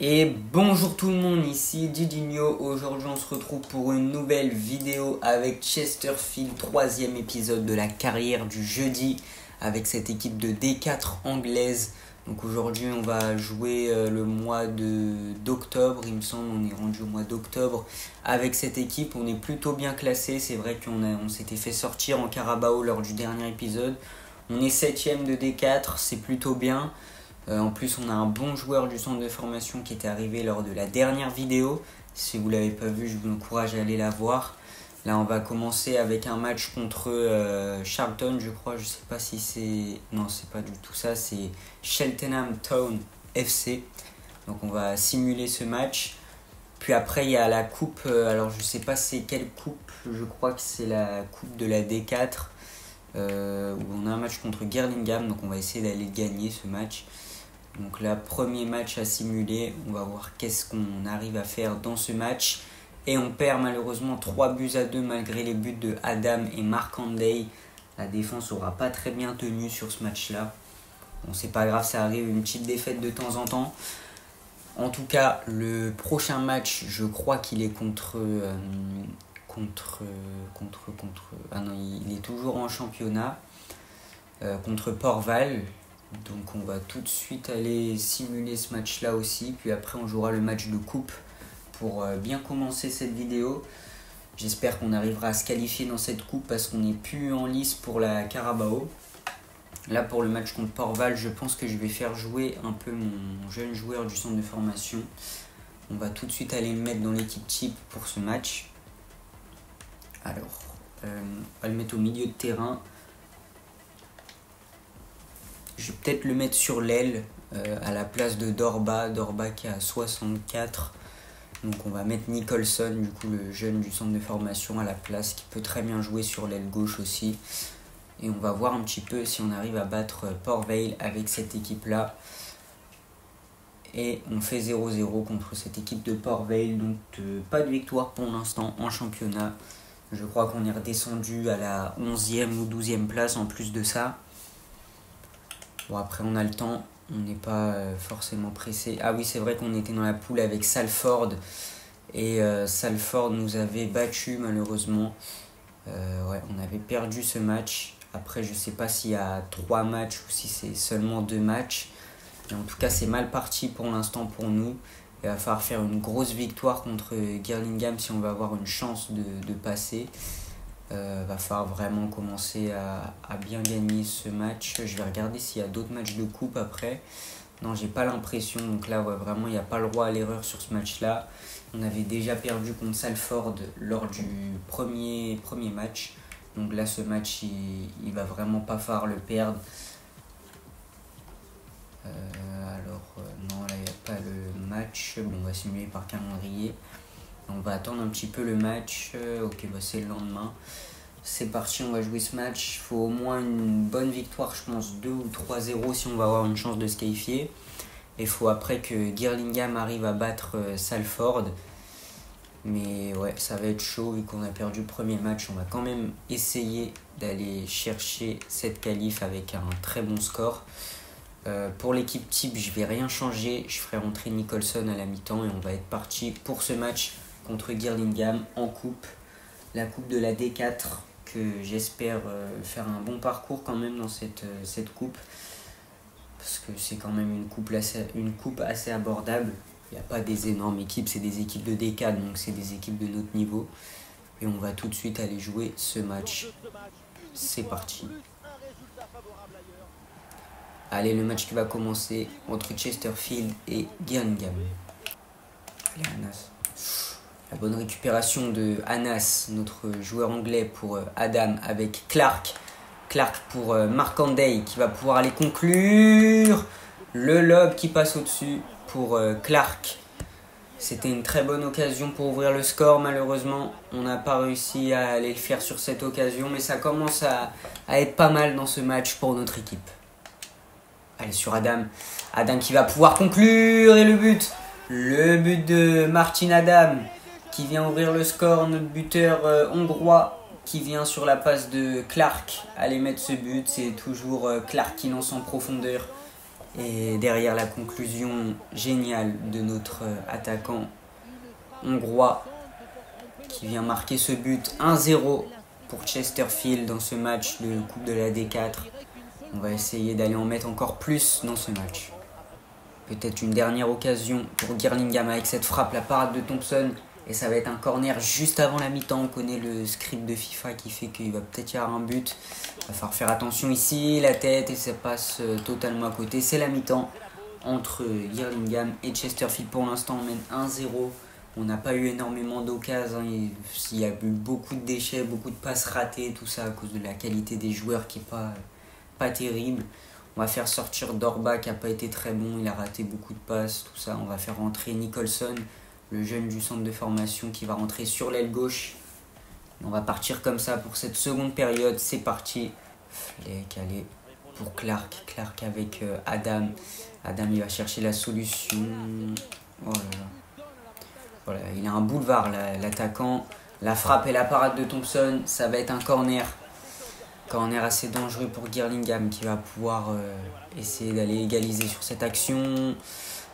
Et bonjour tout le monde, ici Didinho. Aujourd'hui on se retrouve pour une nouvelle vidéo avec Chesterfield, troisième épisode de la carrière du jeudi avec cette équipe de D4 anglaise. Donc aujourd'hui on va jouer le mois d'octobre, il me semble, on est rendu au mois d'octobre avec cette équipe. On est plutôt bien classé, c'est vrai qu'on s'était fait sortir en Carabao lors du dernier épisode. On est 7ème de D4, c'est plutôt bien. En plus, on a un bon joueur du centre de formation qui était arrivé lors de la dernière vidéo. Si vous ne l'avez pas vu, je vous encourage à aller la voir. Là, on va commencer avec un match contre Charlton, je crois. Je ne sais pas si c'est... Non, c'est pas du tout ça. C'est Cheltenham Town FC. Donc, on va simuler ce match. Puis après, il y a la coupe. Alors, je ne sais pas c'est quelle coupe. Je crois que c'est la coupe de la D4. Où on a un match contre Gillingham. Donc, on va essayer d'aller gagner ce match. Donc là, premier match à simuler, on va voir qu'est-ce qu'on arrive à faire dans ce match. Et on perd malheureusement 3-2 malgré les buts de Adam et Mark Handey. La défense n'aura pas très bien tenu sur ce match-là. Bon, c'est pas grave, ça arrive, une petite défaite de temps en temps. En tout cas, le prochain match, je crois qu'il est Ah non, il est toujours en championnat. Contre Port Vale. Donc on va tout de suite aller simuler ce match là aussi. Puis après on jouera le match de coupe pour bien commencer cette vidéo. J'espère qu'on arrivera à se qualifier dans cette coupe parce qu'on n'est plus en lice pour la Carabao. Là pour le match contre Port-Val, je pense que je vais faire jouer un peu mon jeune joueur du centre de formation. On va tout de suite aller le mettre dans l'équipe type pour ce match. Alors, on va le mettre au milieu de terrain. Je vais peut-être le mettre sur l'aile à la place de Dorba qui est à 64. Donc on va mettre Nicholson, du coup le jeune du centre de formation à la place, qui peut très bien jouer sur l'aile gauche aussi. Et on va voir un petit peu si on arrive à battre Port Vale avec cette équipe-là. Et on fait 0-0 contre cette équipe de Port Vale. Donc pas de victoire pour l'instant en championnat. Je crois qu'on est redescendu à la 11e ou 12e place en plus de ça. Bon, après on a le temps, on n'est pas forcément pressé. Ah oui, c'est vrai qu'on était dans la poule avec Salford. Et Salford nous avait battu malheureusement. Ouais, on avait perdu ce match. Après, je ne sais pas s'il y a 3 matchs ou si c'est seulement 2 matchs. Mais en tout cas, c'est mal parti pour l'instant pour nous. Il va falloir faire une grosse victoire contre Gillingham si on va avoir une chance de passer. Va falloir vraiment commencer à bien gagner ce match. Je vais regarder s'il y a d'autres matchs de coupe après. Non, j'ai pas l'impression. Donc là, ouais, vraiment, il n'y a pas le droit à l'erreur sur ce match-là. On avait déjà perdu contre Salford lors du premier match. Donc là, ce match, il va vraiment pas falloir le perdre. Non, là, il n'y a pas le match. Bon, on va simuler par calendrier. On va attendre un petit peu le match. Ok, bah c'est le lendemain. C'est parti, on va jouer ce match. Il faut au moins une bonne victoire, je pense 2 ou 3-0 si on va avoir une chance de se qualifier. Et il faut après que Gillingham arrive à battre Salford. Mais ouais, ça va être chaud vu qu'on a perdu le premier match. On va quand même essayer d'aller chercher cette qualif avec un très bon score. Pour l'équipe type, je vais rien changer. Je ferai rentrer Nicholson à la mi-temps et on va être parti pour ce match contre Gillingham en coupe. La coupe de la D4 que j'espère faire un bon parcours quand même dans cette coupe. Parce que c'est quand même une coupe assez abordable. Il n'y a pas des énormes équipes, c'est des équipes de D4, donc c'est des équipes de notre niveau. Et on va tout de suite aller jouer ce match. C'est parti. Allez, le match qui va commencer entre Chesterfield et Gillingham. Allez, Anas. La bonne récupération de Anas, notre joueur anglais, pour Adam avec Clark. Clark pour Mark Handey qui va pouvoir aller conclure. Le lob qui passe au-dessus pour Clark. C'était une très bonne occasion pour ouvrir le score. Malheureusement, on n'a pas réussi à aller le faire sur cette occasion. Mais ça commence à être pas mal dans ce match pour notre équipe. Allez, sur Adam. Adam qui va pouvoir conclure. Et le but. Le but de Martin Adam qui vient ouvrir le score. Notre buteur hongrois qui vient sur la passe de Clark aller mettre ce but. C'est toujours Clark qui lance en profondeur. Et derrière la conclusion géniale de notre attaquant hongrois qui vient marquer ce but 1-0 pour Chesterfield dans ce match de Coupe de la D4. On va essayer d'aller en mettre encore plus dans ce match. Peut-être une dernière occasion pour Girlingham avec cette frappe, la parade de Thompson. Et ça va être un corner juste avant la mi-temps. On connaît le script de FIFA qui fait qu'il va peut-être y avoir un but. Il va falloir faire attention ici, la tête, et ça passe totalement à côté. C'est la mi-temps entre Girlingham et Chesterfield. Pour l'instant, on mène 1-0. On n'a pas eu énormément d'occasions. Il y a eu beaucoup de déchets, beaucoup de passes ratées, tout ça à cause de la qualité des joueurs qui n'est pas terrible. On va faire sortir Dorba qui n'a pas été très bon. Il a raté beaucoup de passes, tout ça. On va faire rentrer Nicholson, le jeune du centre de formation qui va rentrer sur l'aile gauche. On va partir comme ça pour cette seconde période. C'est parti. Flay calé pour Clark. Clark avec Adam. Adam, il va chercher la solution. Oh là là. Voilà, il a un boulevard, l'attaquant. La frappe et la parade de Thompson. Ça va être un corner. Corner assez dangereux pour Girlingham qui va pouvoir essayer d'aller égaliser sur cette action.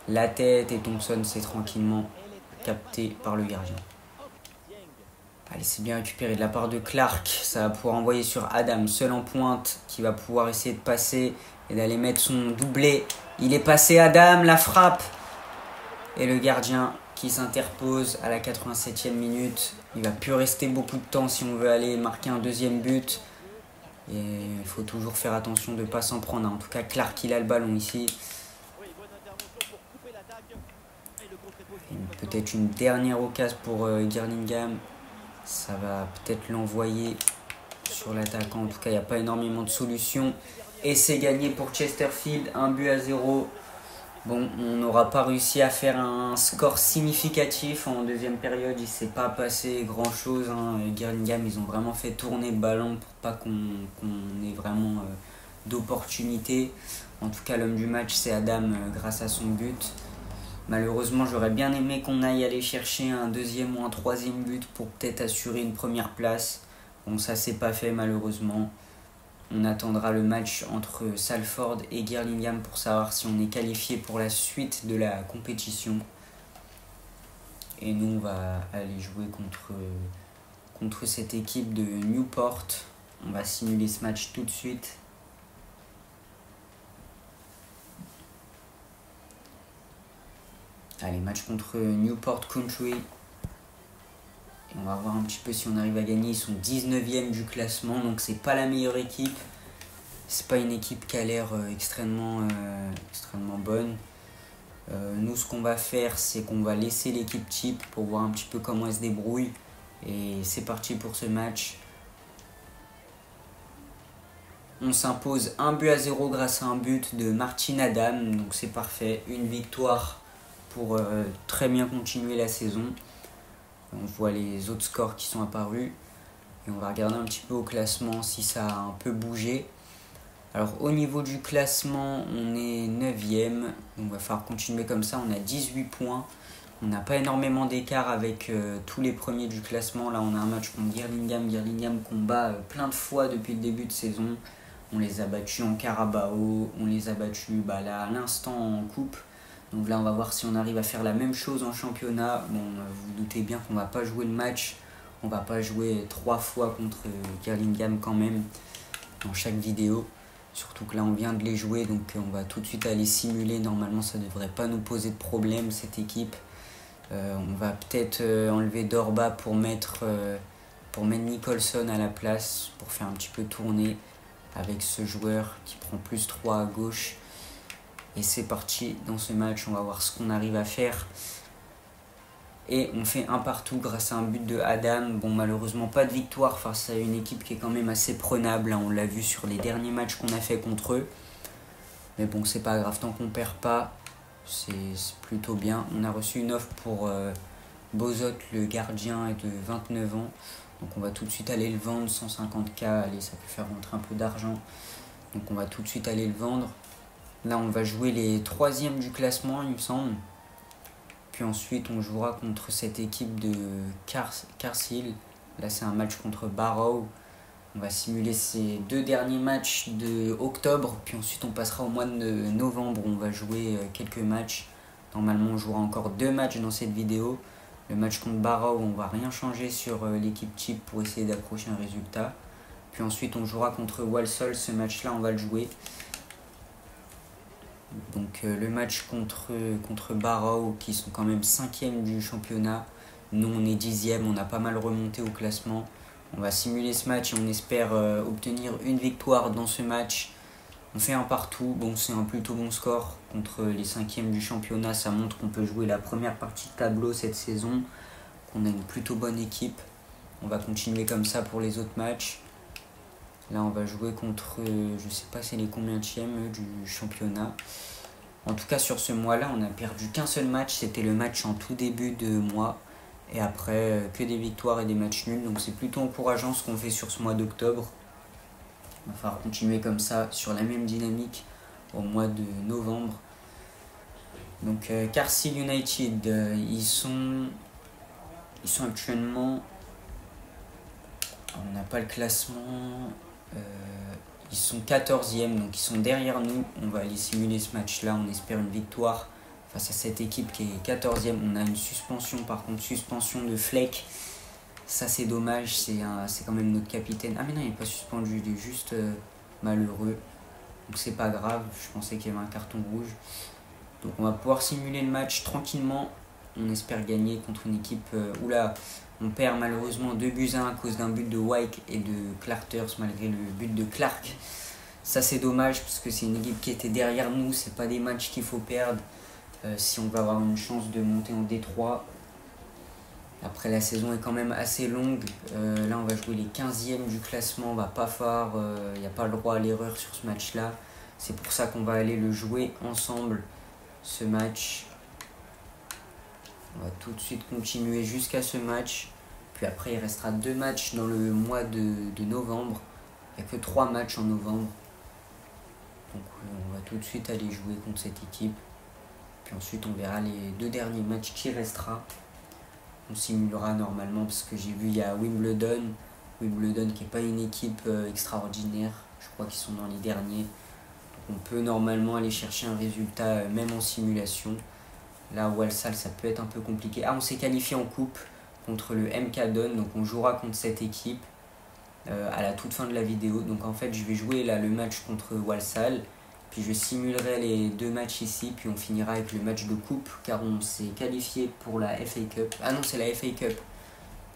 La tête et Thompson, c'est tranquillement capté par le gardien. Allez, c'est bien récupéré de la part de Clark. Ça va pouvoir envoyer sur Adam, seul en pointe, qui va pouvoir essayer de passer et d'aller mettre son doublé. Il est passé, Adam, la frappe. Et le gardien qui s'interpose à la 87e minute. Il va plus rester beaucoup de temps si on veut aller marquer un deuxième but. Et il faut toujours faire attention de ne pas s'en prendre. En tout cas, Clark, il a le ballon ici. Peut-être une dernière occasion pour Girlingham. Ça va peut-être l'envoyer sur l'attaquant. En tout cas, il n'y a pas énormément de solutions. Et c'est gagné pour Chesterfield, 1-0. Bon, on n'aura pas réussi à faire un score significatif en deuxième période. Il ne s'est pas passé grand-chose. Girlingham, ils ont vraiment fait tourner le ballon pour pas qu'on ait vraiment d'opportunités. En tout cas, l'homme du match, c'est Adam grâce à son but. Malheureusement, j'aurais bien aimé qu'on aille aller chercher un deuxième ou un troisième but pour peut-être assurer une première place. Bon, ça s'est pas fait malheureusement. On attendra le match entre Salford et Girlingham pour savoir si on est qualifié pour la suite de la compétition. Et nous, on va aller jouer contre cette équipe de Newport. On va simuler ce match tout de suite. Allez, match contre Newport Country. Et on va voir un petit peu si on arrive à gagner. Ils sont 19e du classement, donc c'est pas la meilleure équipe. C'est pas une équipe qui a l'air extrêmement bonne. Nous, ce qu'on va faire, c'est qu'on va laisser l'équipe type pour voir un petit peu comment elle se débrouille. Et c'est parti pour ce match. On s'impose 1-0 grâce à un but de Martin Adam. Donc c'est parfait. Une victoire pour très bien continuer la saison. On voit les autres scores qui sont apparus. Et on va regarder un petit peu au classement si ça a un peu bougé. Alors au niveau du classement, on est 9e. Donc il va falloir continuer comme ça. On a 18 points. On n'a pas énormément d'écart avec tous les premiers du classement. Là on a un match contre Girlingham. Girlingham qu'on bat plein de fois depuis le début de saison. On les a battus en Carabao. On les a battus là à l'instant en coupe. Donc là on va voir si on arrive à faire la même chose en championnat. Bon, vous vous doutez bien qu'on ne va pas jouer le match. On ne va pas jouer 3 fois contre Girlingham quand même dans chaque vidéo. Surtout que là on vient de les jouer, donc on va tout de suite aller simuler. Normalement ça ne devrait pas nous poser de problème cette équipe. On va peut-être enlever Dorba pour mettre Nicholson à la place, pour faire un petit peu tourner avec ce joueur qui prend plus 3 à gauche. Et c'est parti dans ce match, on va voir ce qu'on arrive à faire. Et on fait un partout grâce à un but de Adam. Bon, malheureusement pas de victoire face à une équipe qui est quand même assez prenable. On l'a vu sur les derniers matchs qu'on a fait contre eux. Mais bon, c'est pas grave, tant qu'on perd pas, c'est plutôt bien. On a reçu une offre pour Bozot, le gardien, est de 29 ans. Donc on va tout de suite aller le vendre, 150K. Allez, ça peut faire rentrer un peu d'argent. Donc on va tout de suite aller le vendre. Là, on va jouer les 3e du classement, il me semble. Puis ensuite, on jouera contre cette équipe de Carsill. Là, c'est un match contre Barrow. On va simuler ces 2 derniers matchs de octobre, puis ensuite on passera au mois de novembre où on va jouer quelques matchs. Normalement on jouera encore 2 matchs dans cette vidéo. Le match contre Barrow, on va rien changer sur l'équipe type pour essayer d'accrocher un résultat. Puis ensuite on jouera contre Walsall, ce match là on va le jouer. Donc le match contre Barrow qui sont quand même 5e du championnat. Nous on est 10e, on a pas mal remonté au classement. On va simuler ce match et on espère obtenir une victoire dans ce match. On fait un partout, bon c'est un plutôt bon score contre les 5e du championnat. Ça montre qu'on peut jouer la première partie de tableau cette saison, qu'on a une plutôt bonne équipe. On va continuer comme ça pour les autres matchs. Là on va jouer contre, je sais pas c'est les combienièmes du championnat. En tout cas sur ce mois-là on a perdu qu'un seul match, c'était le match en tout début de mois. Et après, que des victoires et des matchs nuls. Donc c'est plutôt encourageant ce qu'on fait sur ce mois d'octobre. Il va falloir continuer comme ça, sur la même dynamique, au mois de novembre. Donc Carlisle United, ils sont actuellement... On n'a pas le classement. Ils sont 14e, donc ils sont derrière nous. On va aller simuler ce match-là. On espère une victoire face à cette équipe qui est 14e. On a une suspension, par contre, suspension de Fleck. Ça, c'est dommage. C'est quand même notre capitaine. Ah, mais non, il n'est pas suspendu. Il est juste malheureux. Donc, c'est pas grave. Je pensais qu'il y avait un carton rouge. Donc, on va pouvoir simuler le match tranquillement. On espère gagner contre une équipe... Oula, on perd malheureusement 2-1 à cause d'un but de White et de Clarters, malgré le but de Clark. Ça, c'est dommage parce que c'est une équipe qui était derrière nous. C'est pas des matchs qu'il faut perdre. Si on va avoir une chance de monter en D3. Après la saison est quand même assez longue. Là on va jouer les 15e du classement. On va pas faire, il n'y a pas le droit à l'erreur sur ce match là. C'est pour ça qu'on va aller le jouer ensemble, ce match. On va tout de suite continuer jusqu'à ce match. Puis après il restera 2 matchs dans le mois de novembre. Il n'y a que 3 matchs en novembre. Donc on va tout de suite aller jouer contre cette équipe. Puis ensuite on verra les 2 derniers matchs qui restera. On simulera normalement parce que j'ai vu il y a Wimbledon. Wimbledon qui n'est pas une équipe extraordinaire. Je crois qu'ils sont dans les derniers. Donc on peut normalement aller chercher un résultat même en simulation. Là Walsall ça peut être un peu compliqué. Ah, on s'est qualifié en coupe contre le MK Don. Donc on jouera contre cette équipe à la toute fin de la vidéo. Donc en fait je vais jouer là le match contre Walsall. Puis je simulerai les 2 matchs ici, puis on finira avec le match de coupe, car on s'est qualifié pour la FA Cup. Ah non, c'est la FA Cup.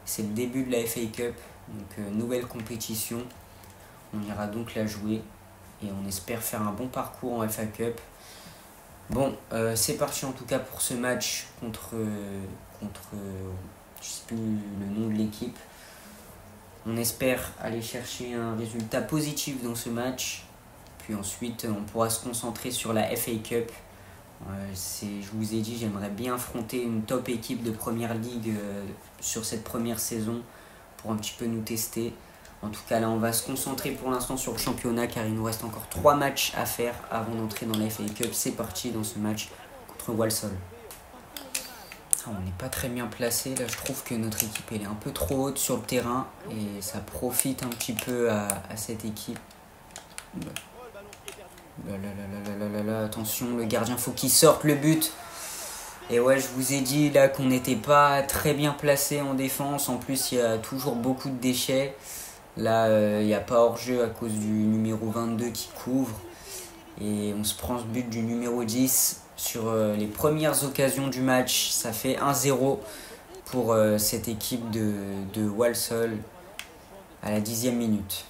C'est le début de la FA Cup, donc nouvelle compétition. On ira donc la jouer, et on espère faire un bon parcours en FA Cup. Bon, c'est parti en tout cas pour ce match contre je sais plus le nom de l'équipe. On espère aller chercher un résultat positif dans ce match. Puis ensuite, on pourra se concentrer sur la FA Cup. Je vous ai dit, j'aimerais bien affronter une top équipe de première ligue sur cette première saison pour un petit peu nous tester. En tout cas, là, on va se concentrer pour l'instant sur le championnat car il nous reste encore 3 matchs à faire avant d'entrer dans la FA Cup. C'est parti dans ce match contre Walsall. On n'est pas très bien placé. Là, je trouve que notre équipe elle est un peu trop haute sur le terrain et ça profite un petit peu à cette équipe. Attention, le gardien faut qu'il sorte le but. Et ouais, je vous ai dit là qu'on n'était pas très bien placé en défense. En plus, il y a toujours beaucoup de déchets. Là, il n'y a pas hors-jeu à cause du numéro 22 qui couvre. Et on se prend ce but du numéro 10 sur les premières occasions du match. Ça fait 1-0 pour cette équipe de Walsall à la 10e minute.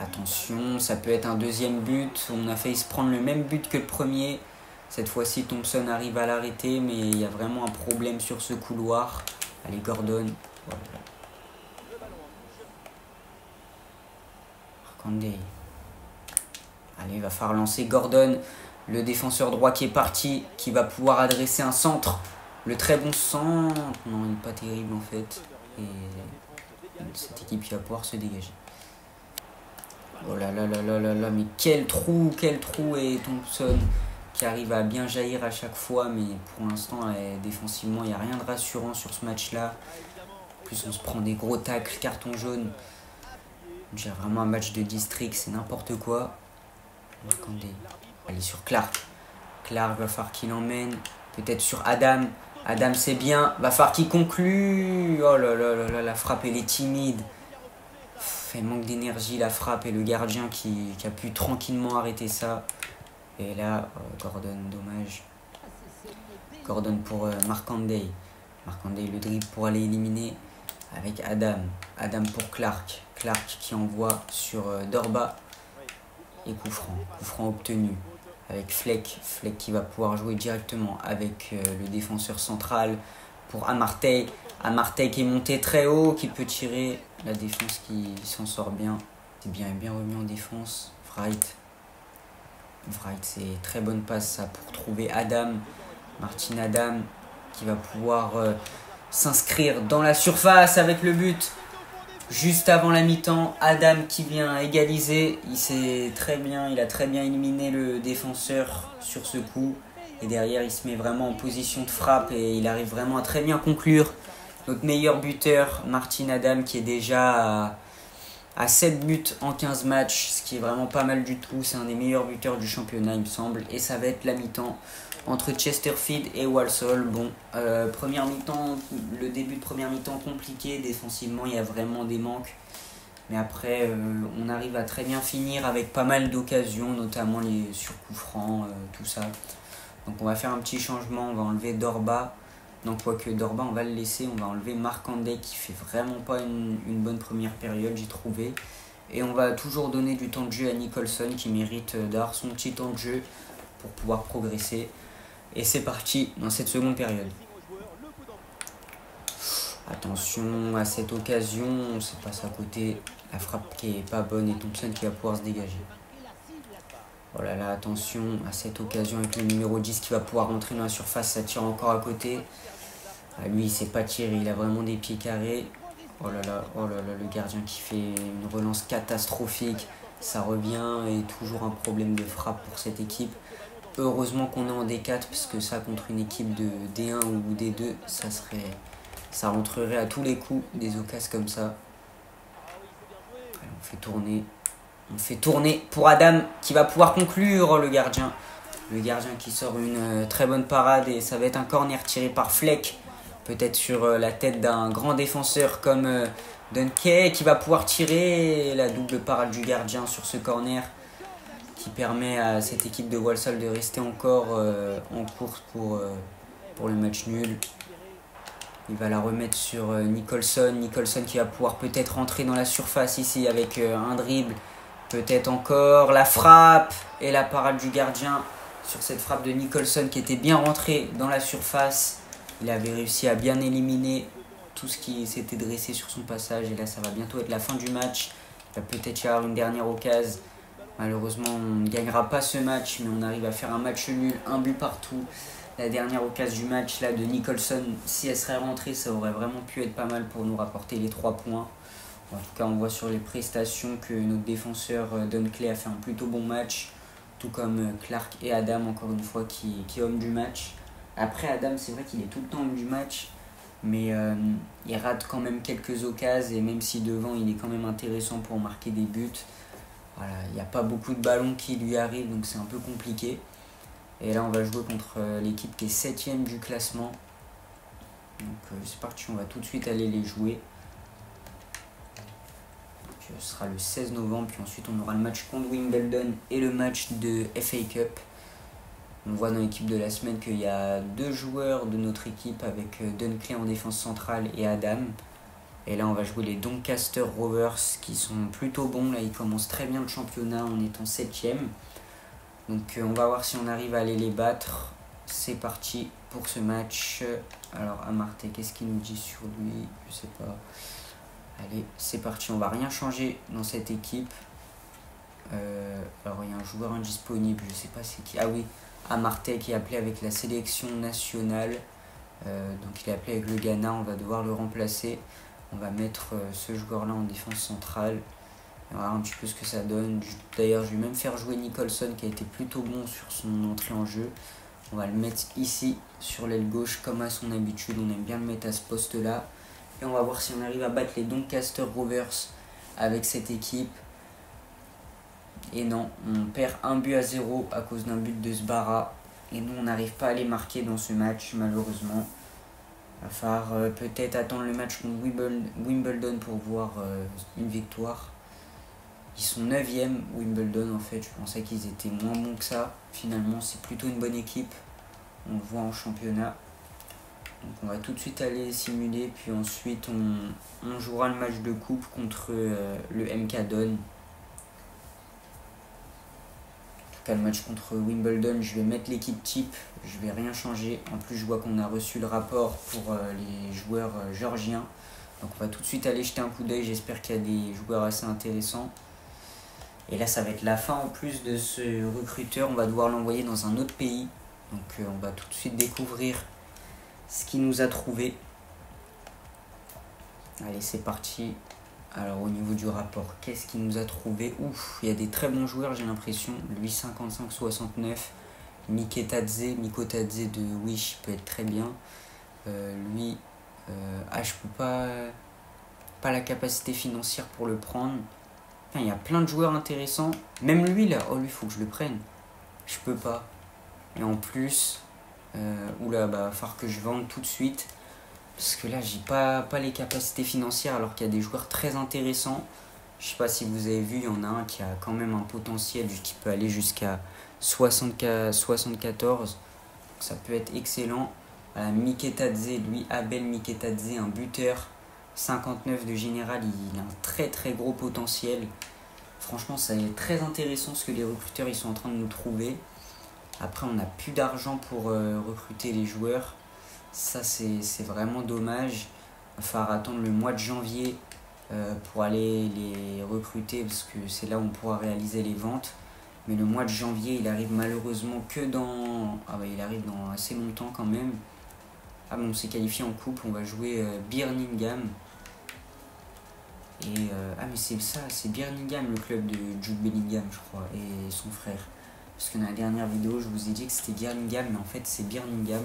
Attention, ça peut être un deuxième but. On a failli se prendre le même but que le premier. Cette fois-ci, Thompson arrive à l'arrêter, mais il y a vraiment un problème sur ce couloir. Allez, Gordon. Voilà. Arkandé. Allez, il va falloir lancer Gordon, le défenseur droit qui est parti, qui va pouvoir adresser un centre. Le très bon centre. Non, il n'est pas terrible en fait. Et cette équipe qui va pouvoir se dégager. Oh là là là là là là, mais quel trou et Thompson qui arrive à bien jaillir à chaque fois, mais pour l'instant défensivement il n'y a rien de rassurant sur ce match là. plus, on se prend des gros tacles, carton jaune. J'ai vraiment un match de district, c'est n'importe quoi. Marc-André. Allez, sur Clark. Clark va falloir qu'il emmène. Peut-être sur Adam. Adam, c'est bien. Va falloir qu'il conclue. Oh là là là là, la frappe, elle est timide. Elle manque d'énergie, la frappe. Et le gardien qui a pu tranquillement arrêter ça. Et là, Gordon, dommage. Gordon pour Marc-André. Marc-André, le dribble pour aller éliminer avec Adam. Adam pour Clark. Clark qui envoie sur Dorba. Et coup franc obtenu avec Fleck. Fleck qui va pouvoir jouer directement avec le défenseur central pour Amartey. Amartey qui est monté très haut, qui peut tirer. La défense qui s'en sort bien. C'est bien remis en défense. Wright, c'est très bonne passe ça pour trouver Adam. Martin Adam qui va pouvoir s'inscrire dans la surface avec le but. Juste avant la mi-temps, Adam qui vient égaliser. Il a très bien éliminé le défenseur sur ce coup. Et derrière, il se met vraiment en position de frappe et il arrive vraiment à très bien conclure. Notre meilleur buteur, Martin Adam, qui est déjà à 7 buts en 15 matchs, ce qui est vraiment pas mal du tout. C'est un des meilleurs buteurs du championnat, il me semble. Et ça va être la mi-temps entre Chesterfield et Walsall. Bon, première mi-temps, le début de première mi-temps compliqué. Défensivement, il y a vraiment des manques. Mais après, on arrive à très bien finir avec pas mal d'occasions, notamment les sur coups francs, tout ça. Donc on va faire un petit changement, on va enlever Dorba. Donc quoique Dorba, on va le laisser. On va enlever Marc-André qui fait vraiment pas une bonne première période, j'ai trouvé. Et on va toujours donner du temps de jeu à Nicholson qui mérite d'avoir son petit temps de jeu pour pouvoir progresser. Et c'est parti dans cette seconde période. Attention à cette occasion, on se passe à côté. La frappe qui est pas bonne et Thompson qui va pouvoir se dégager. Oh là là, attention à cette occasion avec le numéro 10 qui va pouvoir rentrer dans la surface. Ça tire encore à côté. Ah, lui, il ne sait pas tirer, il a vraiment des pieds carrés. Oh là là, le gardien qui fait une relance catastrophique. Ça revient et toujours un problème de frappe pour cette équipe. Heureusement qu'on est en D4 parce que ça contre une équipe de D1 ou D2, ça rentrerait à tous les coups des occasions comme ça. Allez, on fait tourner. On fait tourner pour Adam qui va pouvoir conclure le gardien. Le gardien qui sort une très bonne parade et ça va être un corner tiré par Fleck. Peut-être sur la tête d'un grand défenseur comme Dunkey qui va pouvoir tirer. La double parade du gardien sur ce corner qui permet à cette équipe de Walsall de rester encore en course pour le match nul. Il va la remettre sur Nicholson. Nicholson qui va pouvoir peut-être rentrer dans la surface ici avec un dribble. Peut-être encore la frappe et la parade du gardien sur cette frappe de Nicholson qui était bien rentrée dans la surface. Il avait réussi à bien éliminer tout ce qui s'était dressé sur son passage. Et là, ça va bientôt être la fin du match. Il va peut-être y avoir une dernière occasion. Malheureusement, on ne gagnera pas ce match, mais on arrive à faire un match nul, un but partout. La dernière occasion du match là de Nicholson, si elle serait rentrée, ça aurait vraiment pu être pas mal pour nous rapporter les 3 points. En tout cas, on voit sur les prestations que notre défenseur Dunkley a fait un plutôt bon match. Tout comme Clark et Adam, encore une fois, qui est homme du match. Après, Adam, c'est vrai qu'il est tout le temps homme du match. Mais il rate quand même quelques occasions. Et même si devant, il est quand même intéressant pour marquer des buts. Voilà, il n'y a pas beaucoup de ballons qui lui arrivent, donc c'est un peu compliqué. Et là, on va jouer contre l'équipe qui est 7ème du classement. Donc c'est parti, on va tout de suite aller les jouer. Ce sera le 16 novembre, puis ensuite on aura le match contre Wimbledon et le match de FA Cup. On voit dans l'équipe de la semaine qu'il y a 2 joueurs de notre équipe avec Dunkley en défense centrale et Adam. Et là on va jouer les Doncaster Rovers qui sont plutôt bons. Là ils commencent très bien le championnat en étant 7ème. Donc on va voir si on arrive à aller les battre. C'est parti pour ce match. Alors Amartey, qu'est-ce qu'il nous dit sur lui? Je sais pas. Allez, c'est parti, on va rien changer dans cette équipe. Alors il y a un joueur indisponible, je sais pas c'est qui. Ah oui, Amartey qui est appelé avec la sélection nationale. Donc il est appelé avec le Ghana, on va devoir le remplacer. On va mettre ce joueur-là en défense centrale. On va voir un petit peu ce que ça donne. D'ailleurs, je vais même faire jouer Nicholson qui a été plutôt bon sur son entrée en jeu. On va le mettre ici sur l'aile gauche comme à son habitude. On aime bien le mettre à ce poste-là. Et on va voir si on arrive à battre les Doncaster Rovers avec cette équipe. Et non, on perd 1-0 à cause d'un but de Sbarra. Et nous, on n'arrive pas à les marquer dans ce match, malheureusement. Il va falloir peut-être attendre le match contre Wimbledon pour voir une victoire. Ils sont 9e, Wimbledon, en fait. Je pensais qu'ils étaient moins bons que ça. Finalement, c'est plutôt une bonne équipe. On le voit en championnat. Donc on va tout de suite aller simuler. Puis ensuite, on jouera le match de coupe contre le MK Don. Le match contre Wimbledon, je vais mettre l'équipe type, je vais rien changer. En plus, je vois qu'on a reçu le rapport pour les joueurs géorgiens. Donc on va tout de suite aller jeter un coup d'œil. J'espère qu'il y a des joueurs assez intéressants. Et là, ça va être la fin en plus de ce recruteur. On va devoir l'envoyer dans un autre pays. Donc on va tout de suite découvrir ce qu'il nous a trouvé. Allez, c'est parti. Alors au niveau du rapport, qu'est-ce qu'il nous a trouvé? Ouf, il y a des très bons joueurs, j'ai l'impression. Lui 55-69, Mikotadze de Wish peut être très bien. Lui, je peux pas la capacité financière pour le prendre. Enfin, il y a plein de joueurs intéressants. Même lui là, lui faut que je le prenne. Je peux pas. Et en plus, va falloir que je vende tout de suite. Parce que là, j'ai pas les capacités financières alors qu'il y a des joueurs très intéressants. Je sais pas si vous avez vu, il y en a un qui a quand même un potentiel qui peut aller jusqu'à 74. Ça peut être excellent. Mikotadze, lui, Abel Mikotadze, un buteur. 59 de général, il a un très très gros potentiel. Franchement, ça est très intéressant ce que les recruteurs ils sont en train de nous trouver. Après, on n'a plus d'argent pour recruter les joueurs. Ça, c'est vraiment dommage. Il va falloir attendre le mois de janvier pour aller les recruter parce que c'est là où on pourra réaliser les ventes. Mais le mois de janvier, il arrive malheureusement que dans... il arrive dans assez longtemps quand même. On s'est qualifié en coupe, on va jouer Birmingham. Et mais c'est ça, c'est Birmingham, le club de Jude Bellingham, je crois, et son frère. Parce que dans la dernière vidéo, je vous ai dit que c'était Birmingham, mais en fait c'est Birmingham.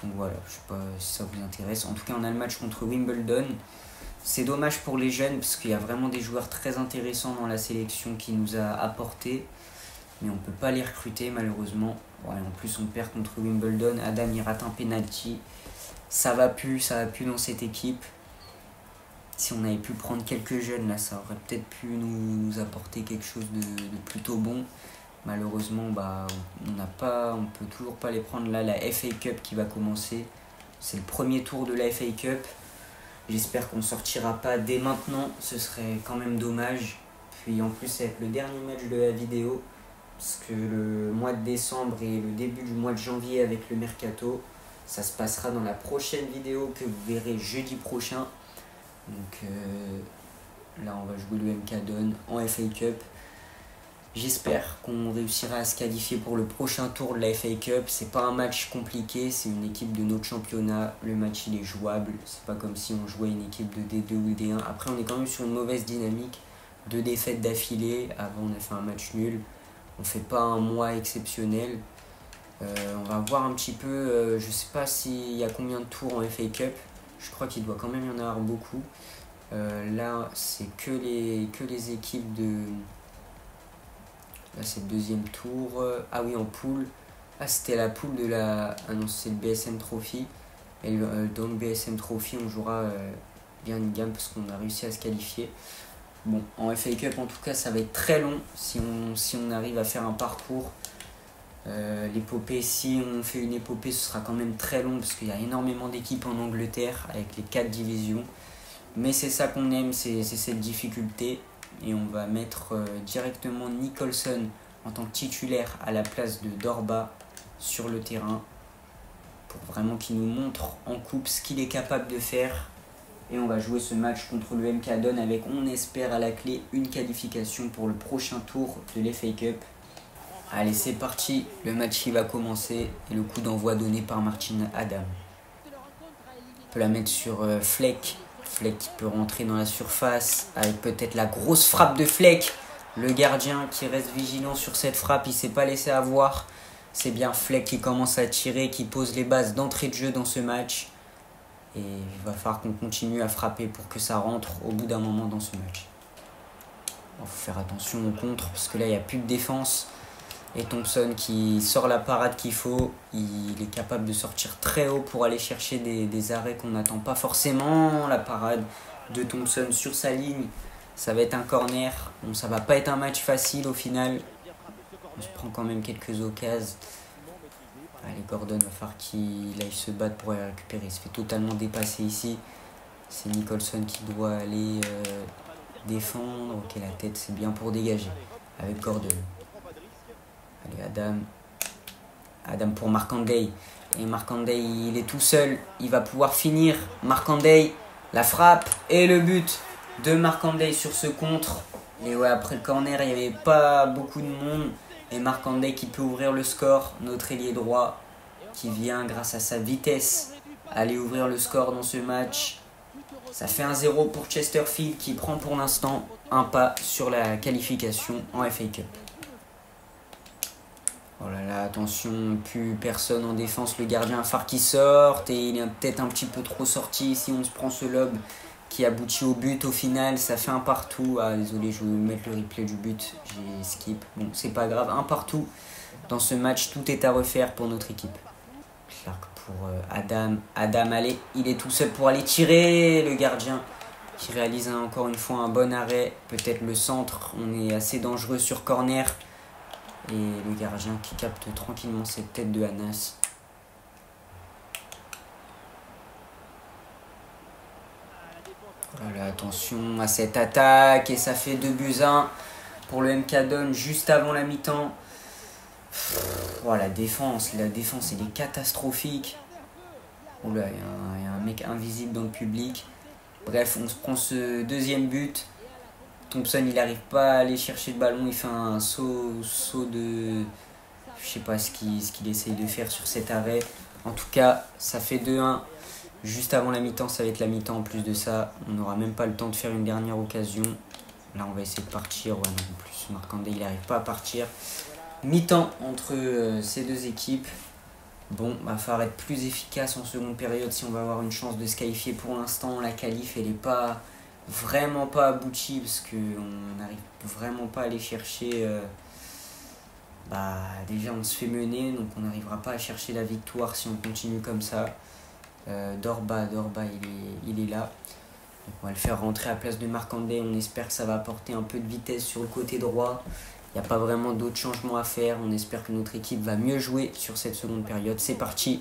Donc voilà, je sais pas si ça vous intéresse. En tout cas, on a le match contre Wimbledon. C'est dommage pour les jeunes parce qu'il y a vraiment des joueurs très intéressants dans la sélection qui nous a apporté. Mais on peut pas les recruter malheureusement. En plus, on perd contre Wimbledon. Adam, il rate un penalty. Ça va plus dans cette équipe. Si on avait pu prendre quelques jeunes, là, ça aurait peut-être pu nous apporter quelque chose de plutôt bon. Malheureusement, on peut toujours pas les prendre. Là, la FA Cup qui va commencer. C'est le premier tour de la FA Cup. J'espère qu'on ne sortira pas dès maintenant. Ce serait quand même dommage. Puis en plus, ça va être le dernier match de la vidéo. Parce que le mois de décembre et le début du mois de janvier avec le Mercato, ça se passera dans la prochaine vidéo que vous verrez jeudi prochain. Donc là, on va jouer le MK Don en FA Cup. J'espère qu'on réussira à se qualifier pour le prochain tour de la FA Cup. C'est pas un match compliqué, c'est une équipe de notre championnat. Le match il est jouable, c'est pas comme si on jouait une équipe de D2 ou D1. Après on est quand même sur une mauvaise dynamique. 2 défaites d'affilée, avant on a fait un match nul. On fait pas un mois exceptionnel. On va voir un petit peu, je sais pas s'il y a combien de tours en FA Cup. Je crois qu'il doit quand même y en avoir beaucoup. Là c'est que les équipes de... Là c'est le deuxième tour. En poule. C'était la poule de la... non, c'est le BSM Trophy. Et dans le BSM Trophy on jouera Birmingham parce qu'on a réussi à se qualifier. Bon, en FA Cup en tout cas ça va être très long si on arrive à faire un parcours. L'épopée, si on fait une épopée, ce sera quand même très long parce qu'il y a énormément d'équipes en Angleterre avec les 4 divisions. Mais c'est ça qu'on aime, c'est cette difficulté. Et on va mettre directement Nicholson en tant que titulaire à la place de Dorba sur le terrain pour vraiment qu'il nous montre en coupe ce qu'il est capable de faire. Et on va jouer ce match contre le MK Don avec, on espère à la clé, une qualification pour le prochain tour de l'FA Cup. Allez, c'est parti, le match il va commencer et le coup d'envoi donné par Martin Adam. On peut la mettre sur Fleck. Fleck qui peut rentrer dans la surface avec peut-être la grosse frappe de Fleck. Le gardien qui reste vigilant sur cette frappe, il ne s'est pas laissé avoir. C'est bien Fleck qui commence à tirer, qui pose les bases d'entrée de jeu dans ce match. Et il va falloir qu'on continue à frapper pour que ça rentre au bout d'un moment dans ce match. Il faut faire attention au contre parce que là il n'y a plus de défense. Et Thompson qui sort la parade qu'il faut, il est capable de sortir très haut pour aller chercher des arrêts qu'on n'attend pas forcément. La parade de Thompson sur sa ligne, ça va être un corner. Bon, ça va pas être un match facile au final. On se prend quand même quelques occasions. Allez, Gordon va falloir qu'il aille se battre pour aller récupérer. Il se fait totalement dépasser ici. C'est Nicholson qui doit aller défendre. Ok, la tête c'est bien pour dégager avec Gordon. Allez, Adam pour Markandey. Et Markandey, il est tout seul. Il va pouvoir finir. Markandey, la frappe et le but de Markandey sur ce contre. Et ouais, après le corner, il n'y avait pas beaucoup de monde. Et Markandey qui peut ouvrir le score. Notre ailier droit qui vient, grâce à sa vitesse, aller ouvrir le score dans ce match. Ça fait 1-0 pour Chesterfield qui prend pour l'instant un pas sur la qualification en FA Cup. Oh là là, attention, plus personne en défense, le gardien phare qui sort et il est peut-être un petit peu trop sorti si on se prend ce lob qui aboutit au but au final, ça fait un partout. Ah désolé, je vais mettre le replay du but, j'ai skip, bon c'est pas grave, un partout dans ce match, tout est à refaire pour notre équipe. Clark pour Adam, allez, il est tout seul pour aller tirer, le gardien qui réalise encore une fois un bon arrêt, peut-être le centre, on est assez dangereux sur corner. Et le gardien qui capte tranquillement cette tête de Anas. Voilà, attention à cette attaque. Et ça fait 2-1 pour le MK Don juste avant la mi-temps. Voilà, la défense elle est catastrophique. Oula, il y a un mec invisible dans le public. Bref, on se prend ce deuxième but. Thompson il n'arrive pas à aller chercher le ballon, il fait un saut de... Je sais pas ce qu'il essaye de faire sur cet arrêt. En tout cas, ça fait 2-1. Juste avant la mi-temps, ça va être la mi-temps en plus de ça. On n'aura même pas le temps de faire une dernière occasion. Là, on va essayer de partir. Ouais, non, en plus, Markandey, il n'arrive pas à partir. Mi-temps entre ces deux équipes. Bon, va falloir être plus efficace en seconde période si on va avoir une chance de se qualifier. Pour l'instant, la qualif, elle n'est pas... vraiment pas abouti parce qu'on n'arrive vraiment pas à aller chercher déjà on se fait mener donc on n'arrivera pas à chercher la victoire si on continue comme ça. Dorba il est là donc on va le faire rentrer à la place de Markandey, on espère que ça va apporter un peu de vitesse sur le côté droit. Il n'y a pas vraiment d'autres changements à faire, on espère que notre équipe va mieux jouer sur cette seconde période. C'est parti.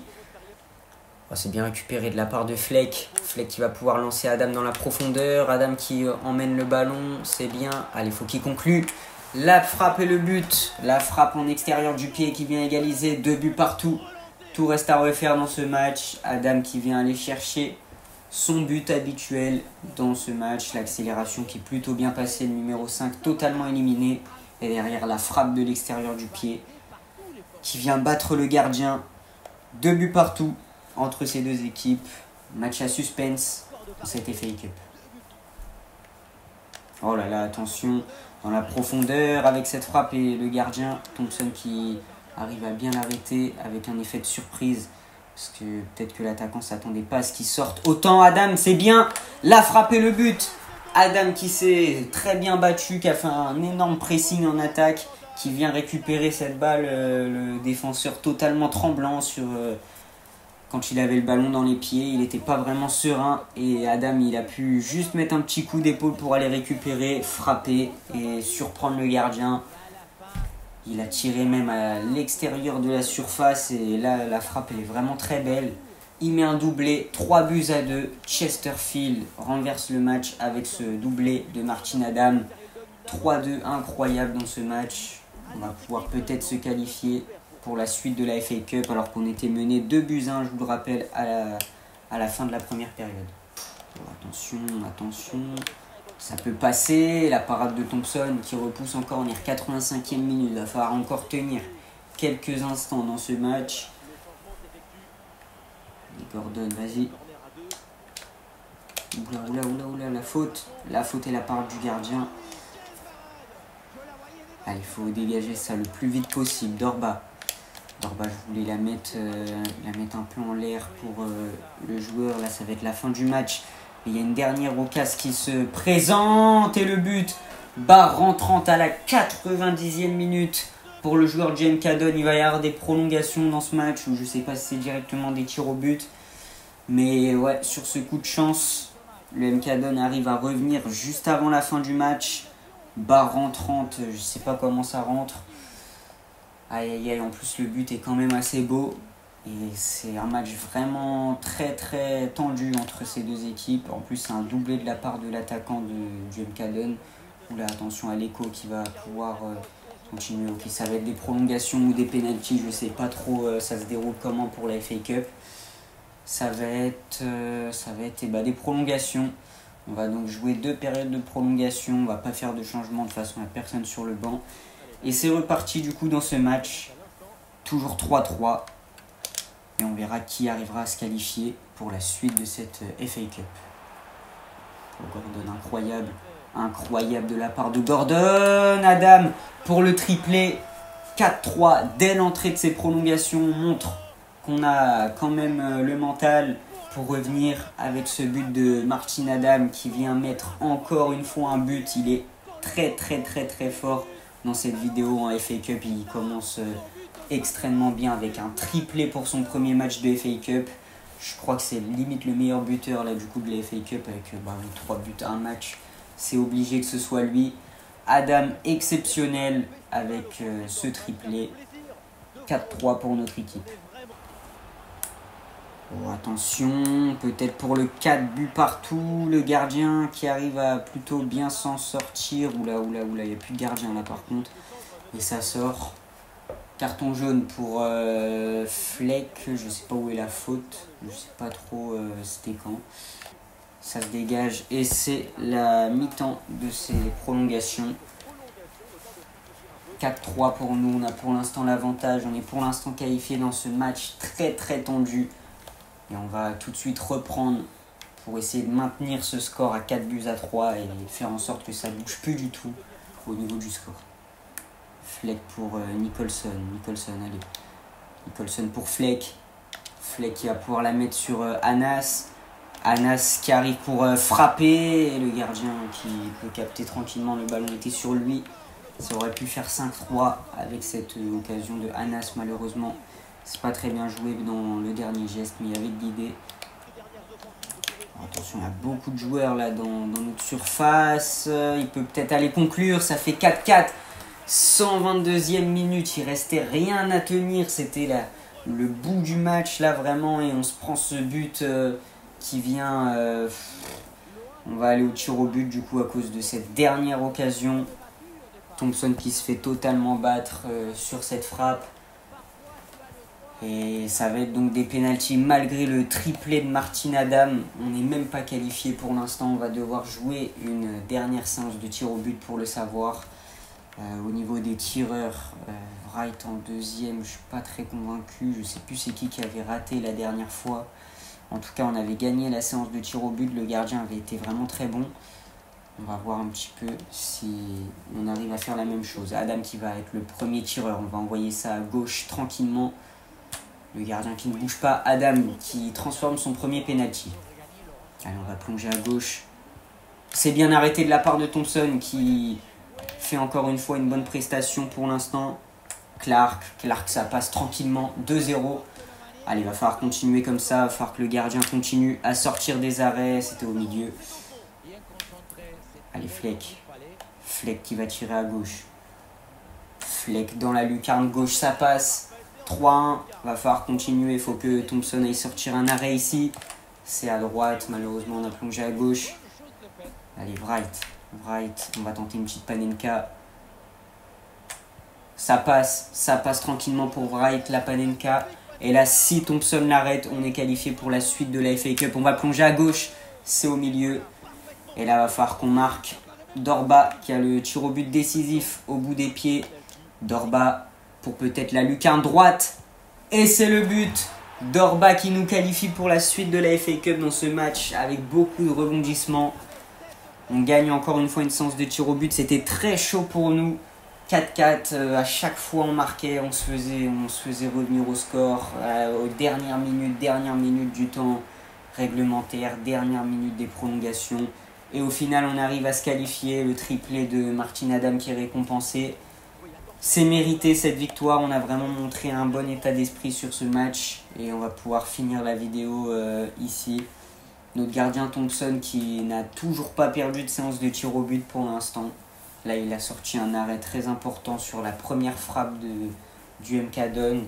Oh, c'est bien récupéré de la part de Fleck. Fleck qui va pouvoir lancer Adam dans la profondeur. Adam qui emmène le ballon. C'est bien. Allez, il faut qu'il conclue. La frappe et le but. La frappe en extérieur du pied qui vient égaliser. 2 buts partout. Tout reste à refaire dans ce match. Adam qui vient aller chercher son but habituel dans ce match. L'accélération qui est plutôt bien passée. Le numéro 5 totalement éliminé. Et derrière la frappe de l'extérieur du pied qui vient battre le gardien. 2 buts partout entre ces deux équipes. Match à suspense dans cette FA Cup. Oh là là, attention dans la profondeur avec cette frappe et le gardien Thompson qui arrive à bien l'arrêter avec un effet de surprise. Parce que peut-être que l'attaquant ne s'attendait pas à ce qu'il sorte autant. Adam, c'est bien. La frappe et le but. Adam qui s'est très bien battu, qui a fait un énorme pressing en attaque, qui vient récupérer cette balle. Le défenseur totalement tremblant sur... quand il avait le ballon dans les pieds, il n'était pas vraiment serein et Adam il a pu juste mettre un petit coup d'épaule pour aller récupérer, frapper et surprendre le gardien. Il a tiré même à l'extérieur de la surface et là la frappe elle est vraiment très belle. Il met un doublé, 3-2. Chesterfield renverse le match avec ce doublé de Martin Adam. 3-2, incroyable dans ce match. On va pouvoir peut-être se qualifier pour la suite de la FA Cup alors qu'on était mené 2-1, je vous le rappelle, à la fin de la première période. Oh, attention, ça peut passer, la parade de Thompson qui repousse encore, on est 85e minute, il va falloir encore tenir quelques instants dans ce match. Et Gordon, vas-y. Oula, la faute est la part du gardien. Ah, il faut dégager ça le plus vite possible, Dorba. Dorba, je voulais la mettre un peu en l'air pour le joueur. Là, ça va être la fin du match. Et il y a une dernière occasion qui se présente. Et le but, barre rentrante à la 90e minute pour le joueur du MK Don. Il va y avoir des prolongations dans ce match. Où je ne sais pas si c'est directement des tirs au but. Mais ouais, sur ce coup de chance, le MK Don arrive à revenir juste avant la fin du match. Barre rentrante, je ne sais pas comment ça rentre. Aïe aïe aïe, en plus le but est quand même assez beau. Et c'est un match vraiment très très tendu entre ces deux équipes. En plus c'est un doublé de la part de l'attaquant du MK Don. Là attention à l'écho qui va pouvoir continuer. Ok, ça va être des prolongations ou des pénaltys, je sais pas trop ça se déroule comment pour la FA Cup. Ça va être des prolongations. On va donc jouer 2 périodes de prolongation. On va pas faire de changement, de toute façon il n'y a personne sur le banc. Et c'est reparti du coup dans ce match. Toujours 3-3. Et on verra qui arrivera à se qualifier pour la suite de cette FA Cup. Gordon, incroyable de la part de Gordon. Adam pour le triplé. 4-3 dès l'entrée de ces prolongations. On montre qu'on a quand même le mental pour revenir avec ce but de Martin Adam qui vient mettre encore une fois un but. Il est très fort dans cette vidéo en FA Cup. Il commence extrêmement bien avec un triplé pour son premier match de FA Cup. Je crois que c'est limite le meilleur buteur là, du coup de la FA Cup avec 3 buts à un match. C'est obligé que ce soit lui. Adam exceptionnel avec ce triplé. 4-3 pour notre équipe. Oh, attention, peut-être pour le 4 buts partout, le gardien qui arrive à plutôt bien s'en sortir. Oula, il n'y a plus de gardien là par contre. Et ça sort. Carton jaune pour Fleck, je sais pas où est la faute, je sais pas trop c'était quand. Ça se dégage et c'est la mi-temps de ces prolongations. 4-3 pour nous, on a pour l'instant l'avantage, on est pour l'instant qualifié dans ce match très tendu. Et on va tout de suite reprendre pour essayer de maintenir ce score à 4-3 et faire en sorte que ça ne bouge plus du tout au niveau du score. Fleck pour Nicholson, allez. Nicholson pour Fleck. Fleck qui va pouvoir la mettre sur Anas. Anas qui arrive pour frapper. Et le gardien qui peut capter tranquillement, le ballon était sur lui. Ça aurait pu faire 5-3 avec cette occasion de Anas malheureusement. C'est pas très bien joué dans le dernier geste, mais il y avait de l'idée. Attention, il y a beaucoup de joueurs là dans notre surface. Il peut peut-être aller conclure, ça fait 4-4. 122e minute, il restait rien à tenir. C'était le bout du match là vraiment. Et on se prend ce but qui vient... on va aller au tir au but du coup à cause de cette dernière occasion. Thompson qui se fait totalement battre sur cette frappe. Et ça va être donc des pénaltys malgré le triplé de Martin Adam. On n'est même pas qualifié pour l'instant. On va devoir jouer une dernière séance de tir au but pour le savoir. Au niveau des tireurs, Wright en deuxième, je ne suis pas très convaincu. Je ne sais plus c'est qui avait raté la dernière fois. En tout cas, on avait gagné la séance de tir au but. Le gardien avait été vraiment très bon. On va voir un petit peu si on arrive à faire la même chose. Adam qui va être le premier tireur. On va envoyer ça à gauche tranquillement. Le gardien qui ne bouge pas. Adam qui transforme son premier penalty. Allez, on va plonger à gauche. C'est bien arrêté de la part de Thompson qui fait encore une fois une bonne prestation pour l'instant. Clark, ça passe tranquillement. 2-0. Allez, il va falloir continuer comme ça. Il va falloir que le gardien continue à sortir des arrêts. C'était au milieu. Allez, Fleck. Fleck qui va tirer à gauche. Fleck dans la lucarne gauche, ça passe. 3-1. Va falloir continuer. Il faut que Thompson aille sortir un arrêt ici. C'est à droite. Malheureusement, on a plongé à gauche. Allez, Wright. On va tenter une petite panenka. Ça passe tranquillement pour Wright, la panenka. Et là, si Thompson l'arrête, on est qualifié pour la suite de la FA Cup. On va plonger à gauche. C'est au milieu. Et là, il va falloir qu'on marque. Dorba qui a le tir au but décisif au bout des pieds. Dorba pour peut-être la lucarne droite. Et c'est le but. Dorba qui nous qualifie pour la suite de la FA Cup dans ce match avec beaucoup de rebondissements. On gagne encore une fois une séance de tir au but. C'était très chaud pour nous. 4-4, à chaque fois on marquait, on se faisait revenir au score, aux dernières minutes du temps réglementaire, dernière minute des prolongations. Et au final, on arrive à se qualifier, le triplé de Martin Adam qui est récompensé. C'est mérité cette victoire, on a vraiment montré un bon état d'esprit sur ce match et on va pouvoir finir la vidéo ici. Notre gardien Thompson qui n'a toujours pas perdu de séance de tir au but pour l'instant. Là, il a sorti un arrêt très important sur la première frappe du MK Don.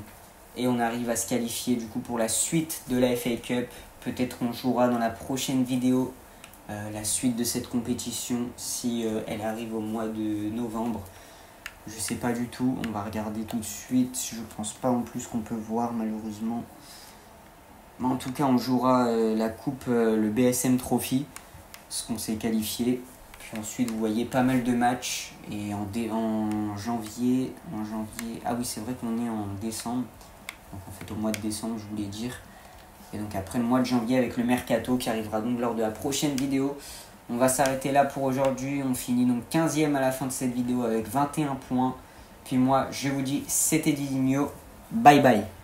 Et on arrive à se qualifier du coup pour la suite de la FA Cup. Peut-être qu'on jouera dans la prochaine vidéo la suite de cette compétition si elle arrive au mois de novembre. Je sais pas du tout, on va regarder tout de suite. Je pense pas en plus qu'on peut voir malheureusement. Mais en tout cas, on jouera la coupe, le BSM Trophy, parce qu'on s'est qualifié. Puis ensuite, vous voyez pas mal de matchs. Et en janvier, ah oui, c'est vrai qu'on est en décembre. Donc en fait, au mois de décembre, je voulais dire. Et donc après le mois de janvier avec le Mercato qui arrivera donc lors de la prochaine vidéo. On va s'arrêter là pour aujourd'hui. On finit donc 15e à la fin de cette vidéo avec 21 points. Puis moi, je vous dis, c'était Didinho. Bye bye.